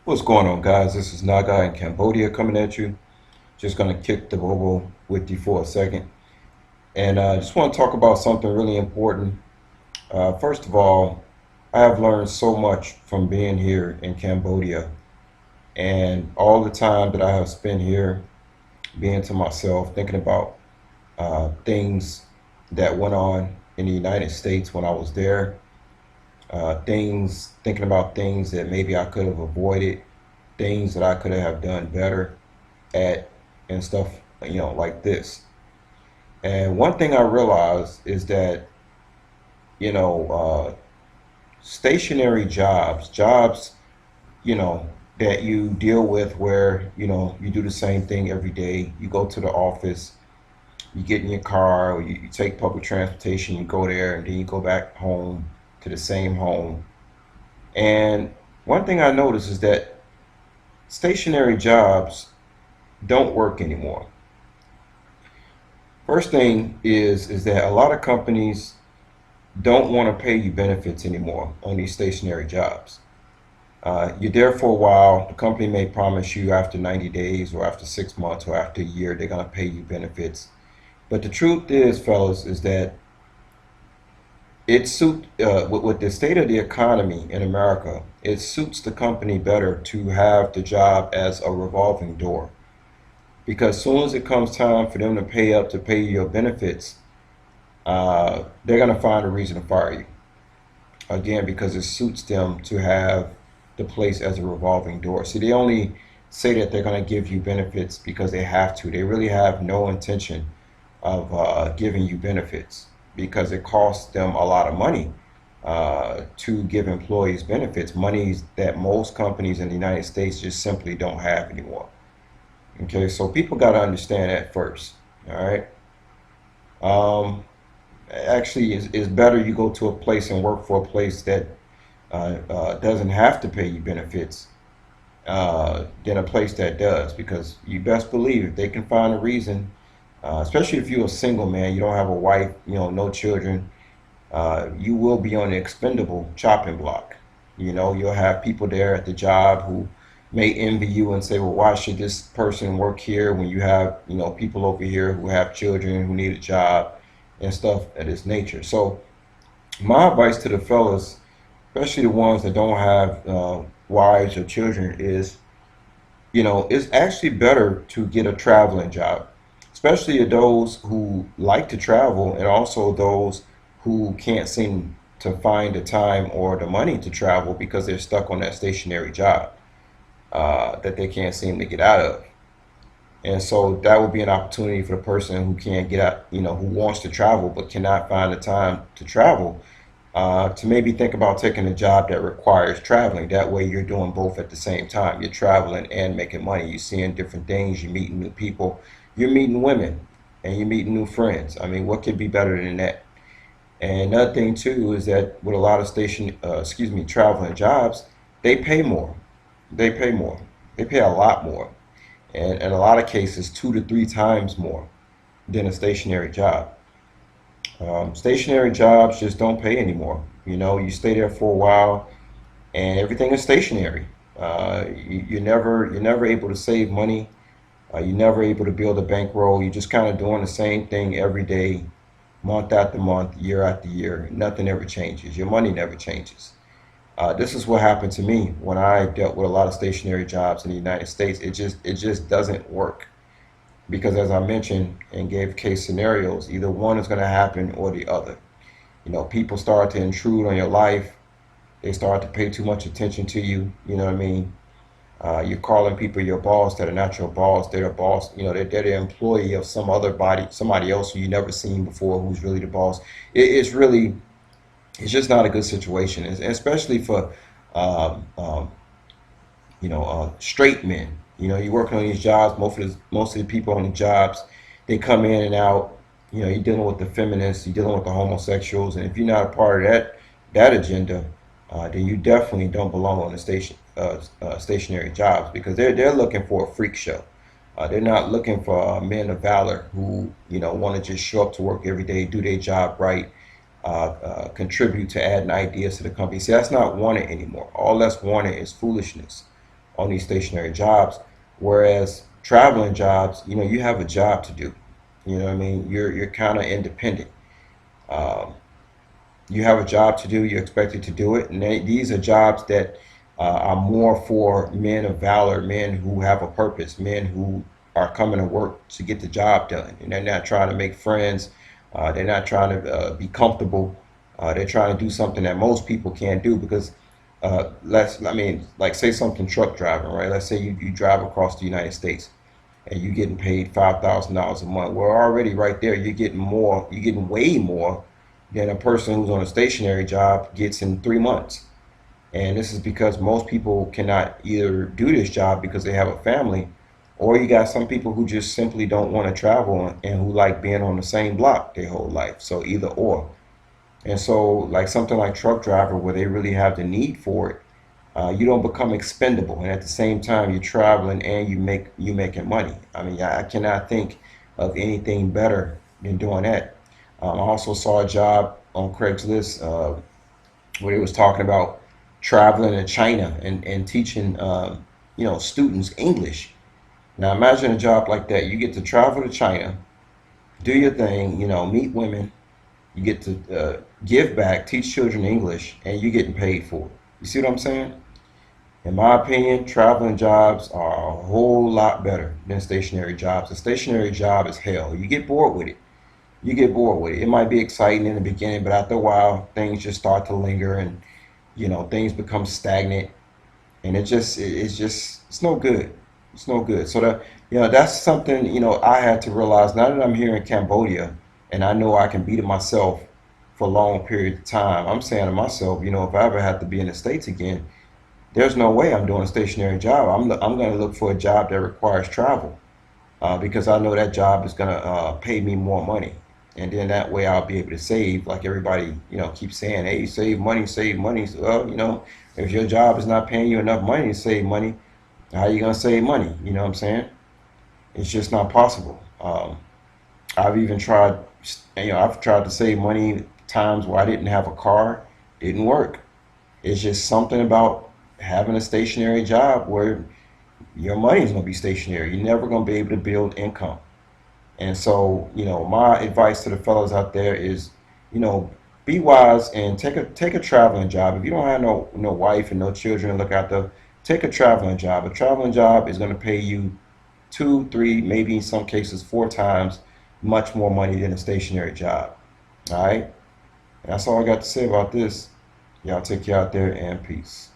What's going on, guys? This is Naga in Cambodia coming at you. Just going to kick the bubble with you for a second. And I just want to talk about something really important. First of all, I have learned so much from being here in Cambodia and all the time that I have spent here being to myself, thinking about things that went on in the United States when I was there, thinking about things that maybe I could have avoided, things that I could have done better at and stuff, like this. And one thing I realized is that, you know, stationary jobs, you know, that you deal with where, you do the same thing every day. You go to the office, you get in your car, or you take public transportation, you go there, and then you go back home to the same home. And one thing I noticed is that stationary jobs don't work anymore. First thing is that a lot of companies don't want to pay you benefits anymore on these stationary jobs. You're there for a while. The company may promise you after 90 days or after 6 months or after a year, they're going to pay you benefits. But the truth is, fellas, is that with the state of the economy in America, it suits the company better to have the job as a revolving door. Because as soon as it comes time for them to pay up to pay you your benefits, they're going to find a reason to fire you. Again, because it suits them to have the place as a revolving door. See, they only say that they're going to give you benefits because they have to. They really have no intention of giving you benefits because it costs them a lot of money to give employees benefits, monies that most companies in the United States just simply don't have anymore. Okay, so people got to understand that first. All right. Um, Actually, it's better you go to a place and work for a place that doesn't have to pay you benefits than a place that does, because you best believe if they can find a reason, especially if you're a single man, you don't have a wife, no children, you will be on the expendable chopping block. You'll have people there at the job who may envy you and say, well, why should this person work here when you have, people over here who have children who need a job and stuff of this nature. So my advice to the fellas, especially the ones that don't have wives or children, is it's actually better to get a traveling job, especially those who like to travel and also those who can't seem to find the time or the money to travel because they're stuck on that stationary job that they can't seem to get out of. And so that would be an opportunity for the person who can't get out, who wants to travel but cannot find the time to travel, to maybe think about taking a job that requires traveling. That way, you're doing both at the same time. You're traveling and making money. You're seeing different things. You're meeting new people. You're meeting women, and you're meeting new friends. I mean, what could be better than that? And another thing too is that with a lot of traveling jobs, they pay more. They pay more. They pay a lot more, and in a lot of cases, 2 to 3 times more than a stationary job. Stationary jobs just don't pay anymore. You stay there for a while, and everything is stationary. You're never able to save money. You're never able to build a bankroll. You're just kind of doing the same thing every day, month after month, year after year. Nothing ever changes. Your money never changes. This is what happened to me when I dealt with a lot of stationary jobs in the United States. It just doesn't work because, as I mentioned and gave case scenarios, either one is going to happen or the other. People start to intrude on your life. They start to pay too much attention to you. You know what I mean? You're calling people your boss that are not your boss. They're the boss. They're the employee of somebody else who you never seen before, who's really the boss. It's just not a good situation, especially for um, um, straight men. You're working on these jobs. Most of the people on the jobs, they come in and out. You're dealing with the feminists, you're dealing with the homosexuals, and if you're not a part of that agenda, then you definitely don't belong on the stationary jobs, because they're looking for a freak show. They're not looking for men of valor who want to just show up to work every day, do their job right, contribute to adding ideas to the company. See, that's not wanted anymore. All that's wanted is foolishness. on these stationary jobs. Whereas traveling jobs, you know, you have a job to do. You know what I mean? You're kind of independent. Um, you have a job to do. You're expected to do it, and these are jobs that are more for men of valor, men who have a purpose, men who are coming to work to get the job done, and they're not trying to make friends. They're not trying to be comfortable. They're trying to do something that most people can't do because I mean, like say something truck driving, right? Let's say you drive across the United States and you're getting paid $5,000 a month. Well, already right there, you're getting more, you're getting way more than a person who's on a stationary job gets in 3 months. And this is because most people cannot either do this job because they have a family, or you got some people who just simply don't want to travel and who like being on the same block their whole life. So either or. And so, like something like truck driver, where they really have the need for it, you don't become expendable, and at the same time you're traveling and you making money. I mean, I cannot think of anything better than doing that. I also saw a job on Craigslist where they was talking about traveling to China and teaching you know, students English. Now imagine a job like that. You get to travel to China, do your thing, you know, meet women. You get to give back, teach children English, and you're getting paid for it. You see what I'm saying? In my opinion, traveling jobs are a whole lot better than stationary jobs. A stationary job is hell. You get bored with it. You get bored with it. It might be exciting in the beginning, but after a while, things just start to linger, and you know things become stagnant, and it's just it's no good. It's no good. So that, you know, that's something, you know, I had to realize now that I'm here in Cambodia and I know I can be to myself for a long period of time. I'm saying to myself, you know, if I ever have to be in the States again, there's no way I'm doing a stationary job. I'm going to look for a job that requires travel because I know that job is going to pay me more money. And then that way I'll be able to save, like everybody, you know, keeps saying, hey, save money, save money. So, well, you know, if your job is not paying you enough money to save money, how are you going to save money? You know what I'm saying? It's just not possible. I've even tried, you know, I've tried to save money times where I didn't have a car. Didn't work. It's just something about having a stationary job where your money's going to be stationary. You're never going to be able to build income. And so, you know, my advice to the fellows out there is, you know, be wise and take a traveling job. If you don't have no wife and no children to look after, take a traveling job. A traveling job is going to pay you two, three, maybe in some cases 4 times much more money than a stationary job. All right, and that's all I got to say about this. Y'all take care out there and peace.